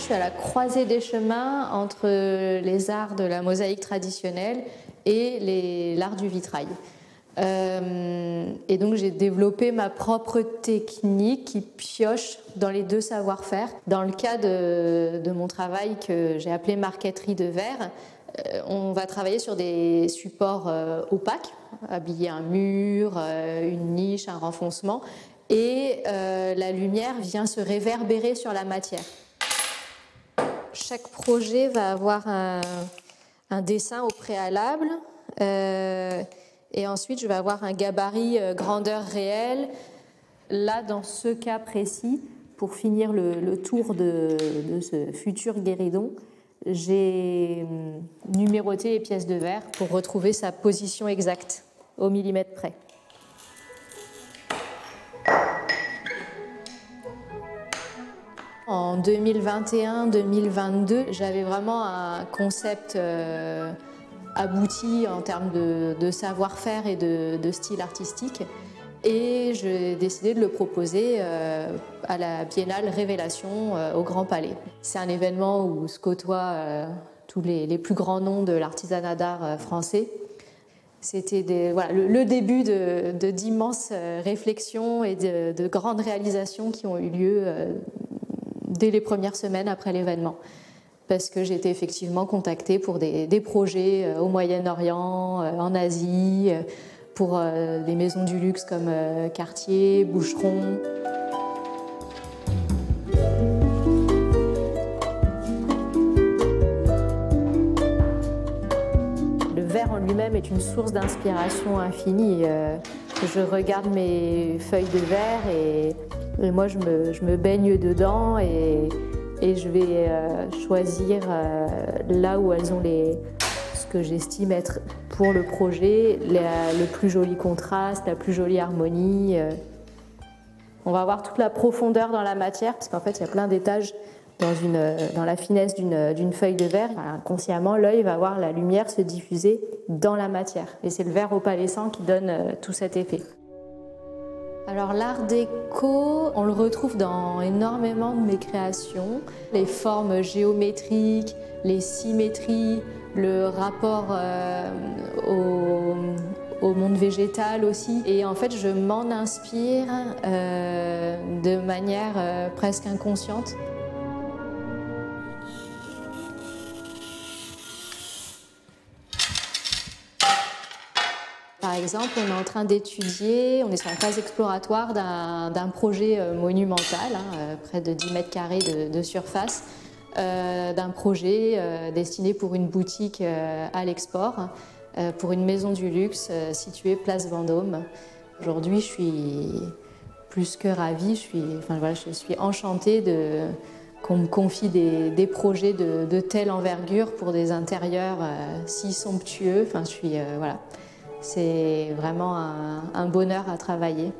suis à la croisée des chemins entre les arts de la mosaïque traditionnelle et l'art du vitrail. Et donc j'ai développé ma propre technique qui pioche dans les deux savoir-faire. Dans le cas de mon travail que j'ai appelé marqueterie de verre, on va travailler sur des supports opaques, habiller un mur, une niche, un renfoncement, et la lumière vient se réverbérer sur la matière. Chaque projet va avoir un dessin au préalable. Et ensuite, je vais avoir un gabarit grandeur réelle. Là, dans ce cas précis, pour finir le tour de ce futur guéridon, j'ai numéroté les pièces de verre pour retrouver sa position exacte, au millimètre près. En 2021-2022, j'avais vraiment un concept abouti en termes de savoir-faire et de style artistique. Et j'ai décidé de le proposer à la Biennale Révélation au Grand Palais. C'est un événement où se côtoient tous les plus grands noms de l'artisanat d'art français. C'était le début d'immenses réflexions et de grandes réalisations qui ont eu lieu dès les premières semaines après l'événement. Parce que j'ai été effectivement contactée pour des projets au Moyen-Orient, en Asie, pour des maisons du luxe comme Cartier, Boucheron. Le verre en lui-même est une source d'inspiration infinie. Je regarde mes feuilles de verre et moi je me baigne dedans et je vais choisir là où elles ont ce que j'estime être pour le projet le plus joli contraste, la plus jolie harmonie. On va avoir toute la profondeur dans la matière parce qu'en fait il y a plein d'étages dans la finesse d'une feuille de verre. Inconsciemment, l'œil va voir la lumière se diffuser dans la matière et c'est le verre opalescent qui donne tout cet effet. Alors l'art déco, on le retrouve dans énormément de mes créations. Les formes géométriques, les symétries, le rapport au monde végétal aussi. Et en fait, je m'en inspire de manière presque inconsciente. Par exemple, on est en train d'étudier, on est sur la phase exploratoire d'un projet monumental, près de 10 mètres carrés de surface, d'un projet destiné pour une boutique à l'export, pour une maison du luxe située place Vendôme. Aujourd'hui, je suis plus que ravie, je suis enchantée qu'on me confie des projets de telle envergure pour des intérieurs si somptueux. C'est vraiment un bonheur à travailler.